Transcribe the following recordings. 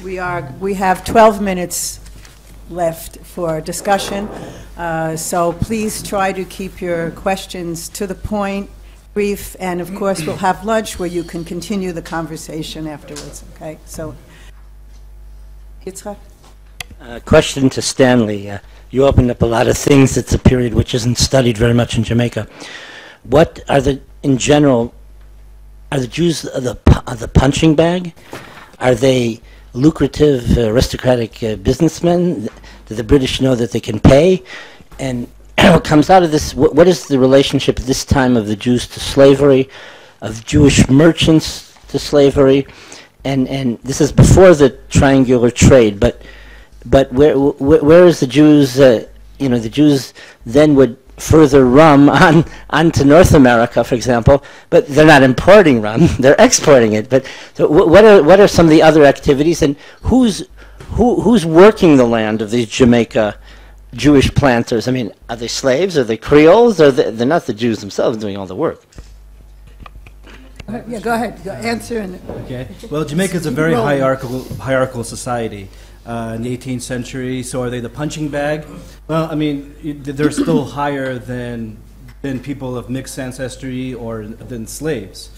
We have 12 minutes left for discussion, so please try to keep your questions to the point, brief, and of course we'll have lunch where you can continue the conversation afterwards, okay? So, Yitzhak? Question to Stanley. You opened up a lot of things. It's a period which isn't studied very much in Jamaica. What are in general, are the Jews the punching bag? Are they lucrative, aristocratic businessmen? Do the British know that they can pay? And what comes out of this, what is the relationship at this time of the Jews to slavery, of Jewish merchants to slavery? And this is before the triangular trade, but where is the Jews, the Jews then would further rum onto North America, for example, but they're not importing rum, they're exporting it. But so what are some of the other activities, and who's working the land of these Jamaica Jewish planters? I mean, are they slaves? Are they Creoles? Or they're not the Jews themselves doing all the work? Yeah, go ahead. Answer. Okay. Well, Jamaica is a very hierarchical society. In the 18th century, so are they the punching bag? Well, I mean, they're still higher than people of mixed ancestry or than slaves.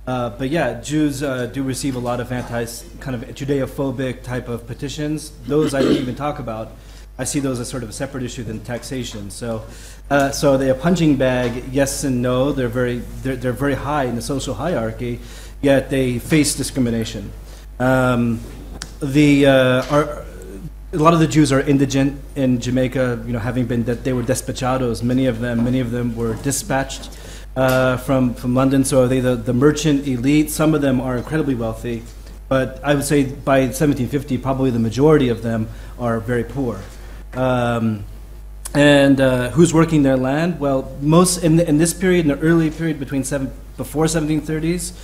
But yeah, Jews do receive a lot of kind of Judeophobic type of petitions. Those I didn't even talk about. I see those as sort of a separate issue than taxation. So they're a punching bag, yes and no. They're very high in the social hierarchy, yet they face discrimination. A lot of the Jews are indigent in Jamaica, having been that they were despachados. Many of them were dispatched from London. So are they the merchant elite? Some of them are incredibly wealthy, but I would say by 1750, probably the majority of them are very poor. And who's working their land? Well, most in this period, in the early period before 1730s.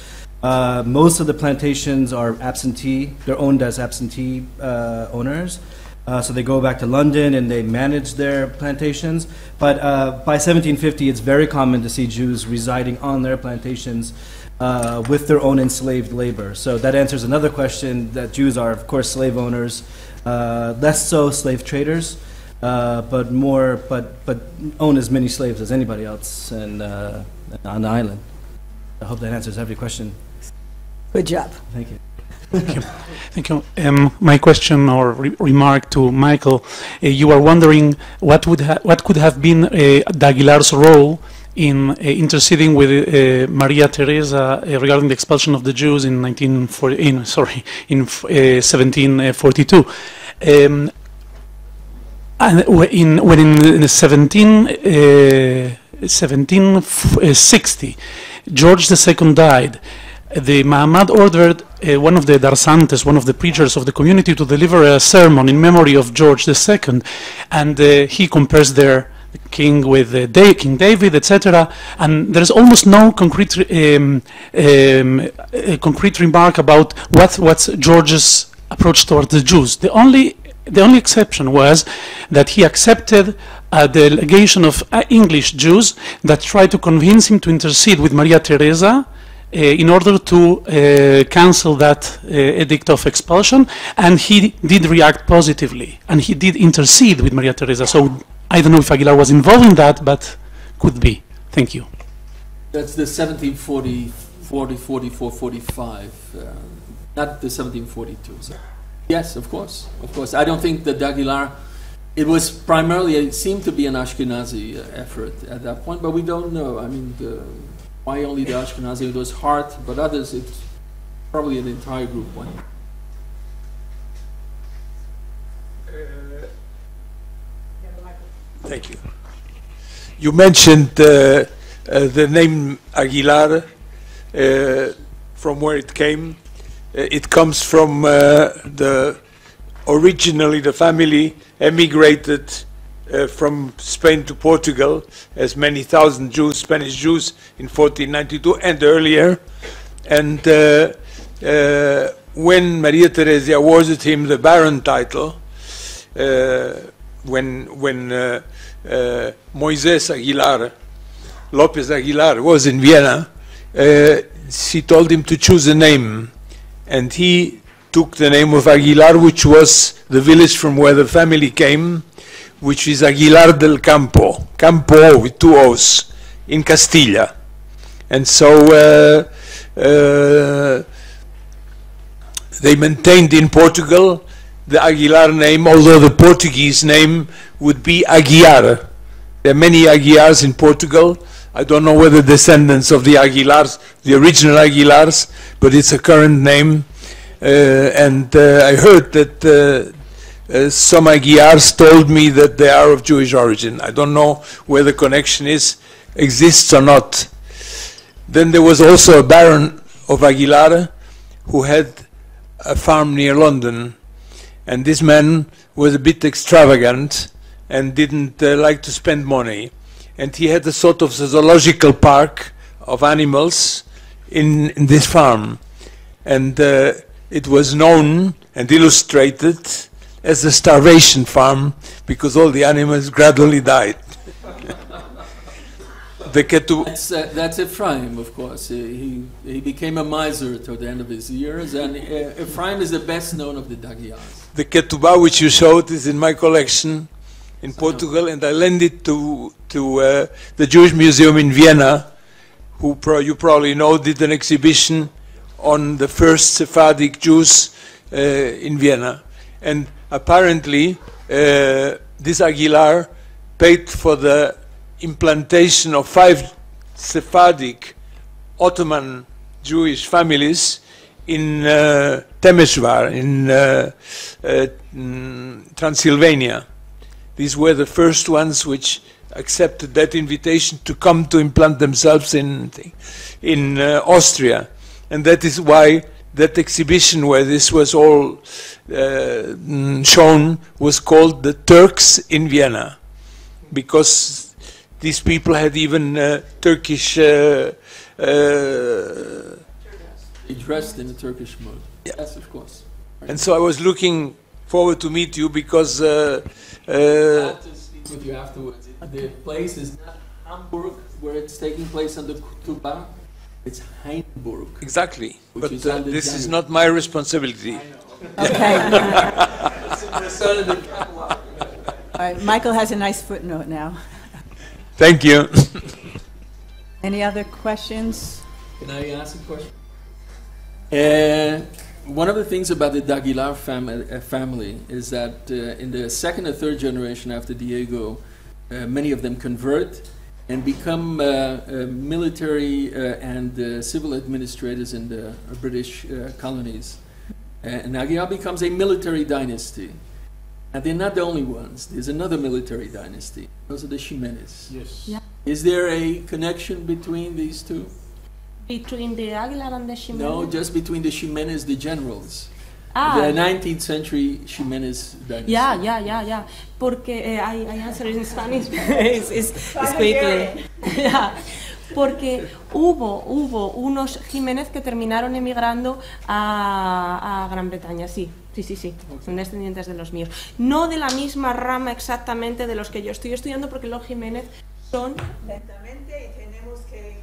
Most of the plantations are absentee. They're owned as absentee owners. So they go back to London and they manage their plantations. But by 1750, it's very common to see Jews residing on their plantations with their own enslaved labor. So that answers another question, that Jews are, of course, slave owners, less so slave traders, but own as many slaves as anybody else on the island. I hope that answers every question. Good job. Thank you. Thank you. My question or remark to Michael, you are wondering what could have been D'Aguilar's role in interceding with Maria Teresa regarding the expulsion of the Jews in 1742. And when in 1760, George II died. The Mahamad ordered one of the Darsantes, one of the preachers of the community, to deliver a sermon in memory of George II, and he compares the king with King David, etc. And there is almost no concrete remark about what's George's approach towards the Jews. The only exception was that he accepted a delegation of English Jews that tried to convince him to intercede with Maria Teresa in order to cancel that edict of expulsion, and he did react positively, and he did intercede with Maria Teresa. So I don't know if Aguilar was involved in that, but could be. Thank you. That's the 1740, 44, 45, not the 1742. So. Yes, of course. I don't think that D'Aguilar, it was primarily, it seemed to be an Ashkenazi effort at that point, but we don't know. I mean, why only the Ashkenazi? It was Hart, but others, it's probably an entire group one. Thank you. You mentioned the name Aguilar, from where it came. It comes from originally the family emigrated from Spain to Portugal, as many thousand Jews, Spanish Jews, in 1492 and earlier. And when Maria Teresa awarded him the Baron title, when Moises Aguilar, Lopez Aguilar, was in Vienna, she told him to choose a name. And he took the name of Aguilar, which was the village from where the family came, which is Aguilar del Campo, Campo with two O's, in Castilla. And so they maintained in Portugal the Aguilar name, although the Portuguese name would be Aguiar. There are many Aguiars in Portugal. I don't know whether descendants of the Aguilars, the original Aguilars, but it's a current name. I heard that some Aguiars told me that they are of Jewish origin. I don't know where the connection exists or not. Then there was also a baron of Aguilar who had a farm near London, and this man was a bit extravagant and didn't like to spend money. And he had a sort of zoological park of animals in this farm. And it was known and illustrated as the starvation farm because all the animals gradually died. That's Ephraim, of course. He became a miser toward the end of his years, and Ephraim is the best known of the Dagiars. The ketubah which you showed is in my collection in Portugal, and I lent it to the Jewish Museum in Vienna, who you probably know did an exhibition on the first Sephardic Jews in Vienna. And apparently, this Aguilar paid for the implantation of 5 Sephardic Ottoman Jewish families in Temesvar, in Transylvania. These were the first ones which accepted that invitation to come to implant themselves in Austria. And that is why that exhibition where this was all shown was called the Turks in Vienna, because these people had even Turkish... He dressed in a Turkish mode. Yeah. Yes, of course. And so I was looking forward to meet you because... I'll have to speak with you afterwards. The place is not Hamburg, where it's taking place on the Ketubah. It's Heinburg. Exactly. Which But is on the this is Danube. not my responsibility. Okay. It's in the sun of the catalog. All right, Michael has a nice footnote now. Thank you. Any other questions? Can I ask a question? One of the things about the Daguilar family is that in the second or third generation after Diego, many of them convert and become military and civil administrators in the British colonies. And Aguilar becomes a military dynasty. And they're not the only ones. There's another military dynasty. Those are the Ximenes. Yes. Yeah. Is there a connection between these two? Between the Aguilar and the Ximenes? No, just between the Ximenes, the generals. Ah, The 19th century Ximenes dynasty. yeah. Porque I answer in Spanish. it's quickly. Yeah. Porque hubo unos Jiménez que terminaron emigrando a Gran Bretaña, sí. Son descendientes de los míos. No de la misma rama exactamente de los que yo estoy estudiando, porque los Jiménez son... Lentamente y tenemos que...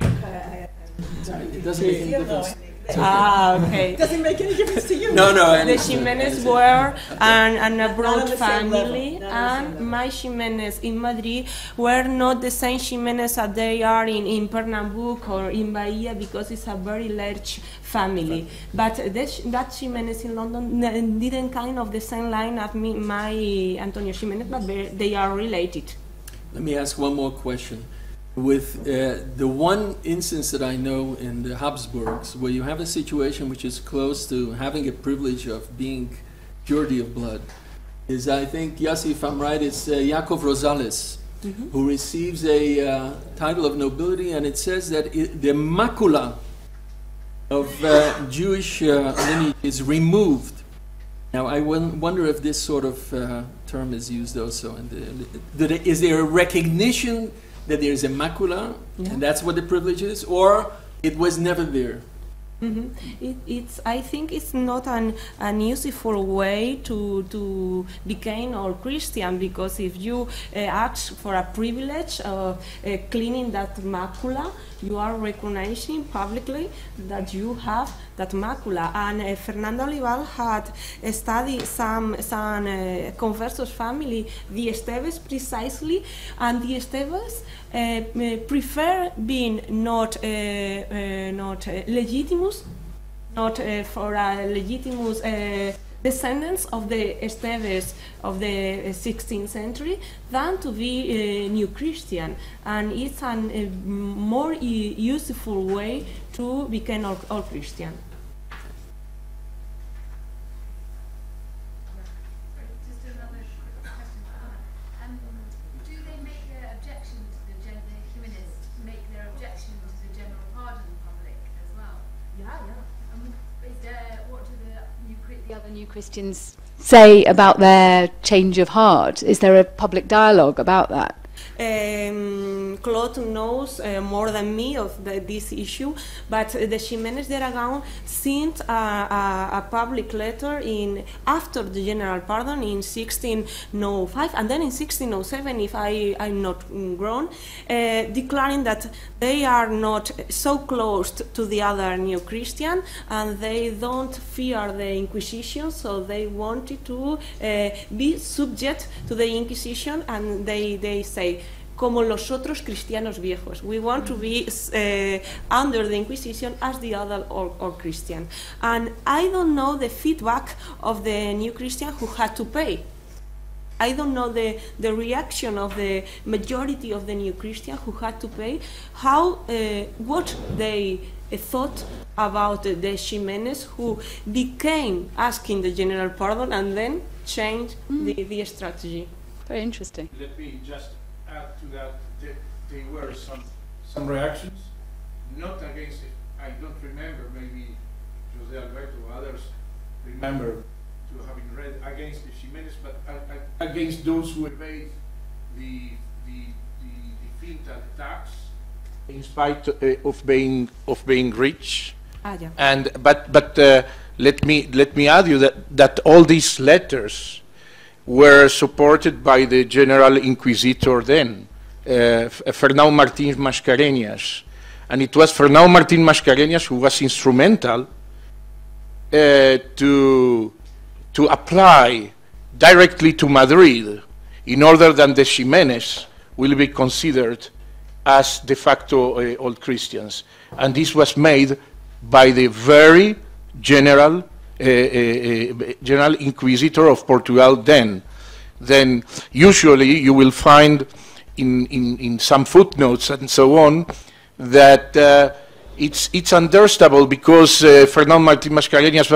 It doesn't make any difference. okay. Doesn't make any difference to you. No, I The understand. Ximenes were an Not abroad on the same family, level. Not on the same and level. my Ximenes in Madrid were not the same Ximenes that they are in Pernambuco or in Bahia, because it's a very large family. But that Ximenes in London didn't kind of the same line as my Antonio Ximenes, but they are related. Let me ask one more question. With the one instance that I know in the Habsburgs, where you have a situation which is close to having a privilege of being purity of blood, is, I think, Yossi, if I'm right, it's Yakov Rosales, who receives a title of nobility, and it says that the macula of Jewish lineage is removed. Now, I wonder if this sort of term is used also. Is there a recognition that there's a macula, and that's what the privilege is, or it was never there? I think it's not an useful way to become all Christian, because if you ask for a privilege of cleaning that macula, you are recognizing publicly that you have that macula. And Fernando Olival had studied some conversos family, the Esteves precisely, and the Esteves prefer being not legitimous, not for a legitimous descendants of the Esteves of the 16th century, than to be new Christian. And it's a more useful way to become all Christian. The other New Christians say about their change of heart? Is there a public dialogue about that? Claude knows more than me of this issue, but the Ximénez de Aragón sent a public letter after the general pardon in 1605, and then in 1607, if I'm not wrong, declaring that they are not so close to the other New Christian, and they don't fear the Inquisition, so they wanted to be subject to the Inquisition, and they say, como los otros cristianos viejos. We want to be under the Inquisition as the other or Christian. And I don't know the feedback of the New Christian who had to pay. I don't know the reaction of the majority of the New Christian who had to pay, what they thought about the Ximénez who became asking the general pardon and then changed the strategy. Very interesting. Let me just add to that, there were some reactions, not against it. I don't remember, maybe Jose Alberto or others remember to having read against the Ximénez, but against those who evade the Finta tax in spite of being rich. Yeah. And but let me add you that all these letters were supported by the General Inquisitor then, Fernão Martins Mascarenhas. And it was Fernão Martins Mascarenhas who was instrumental to apply directly to Madrid in order that the Ximénez will be considered as de facto old Christians. And this was made by the very General Inquisitor of Portugal then. Then usually you will find in some footnotes and so on that it's understandable because Fernão Martins Mascarenhas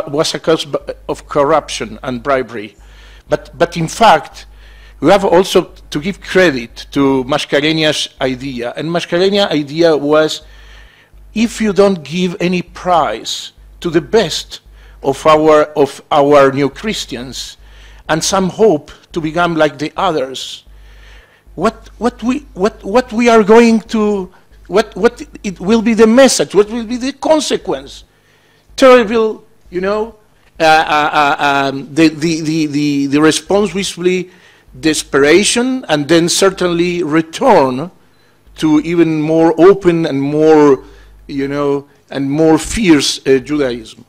was accused of corruption and bribery. But in fact, we have also to give credit to Mascarenhas' idea. And Mascarenhas' idea was, if you don't give any prize to the best of our new Christians and some hope to become like the others, what we are going to, what it will be the message, what will be the consequence? Terrible, you know. The response will be desperation, and then certainly return to even more open and more, you know, and more fierce Judaism.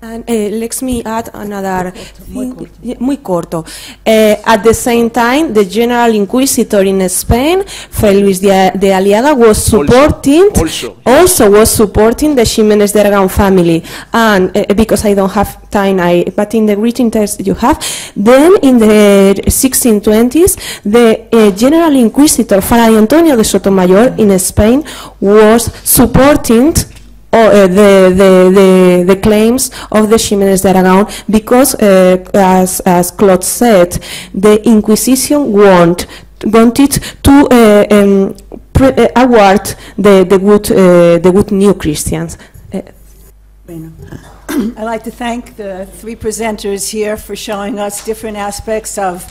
And let me add another thing, muy corto. At the same time, the General Inquisitor in Spain, Fray Luis de Aliaga, was supporting, also was supporting the Ximénez de Aragón family. And because I don't have time, but in the written text you have, then in the 1620s, the General Inquisitor Fray Antonio de Sotomayor in Spain was supporting the claims of the Ximénez de Aragón, because, as Claude said, the Inquisition wanted to award the good new Christians. I'd like to thank the three presenters here for showing us different aspects of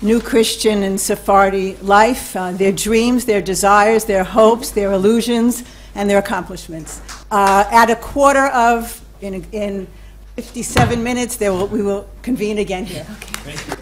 New Christian and Sephardi life, their dreams, their desires, their hopes, their illusions, and their accomplishments. At a quarter of, in 57 minutes, we will convene again here. Okay.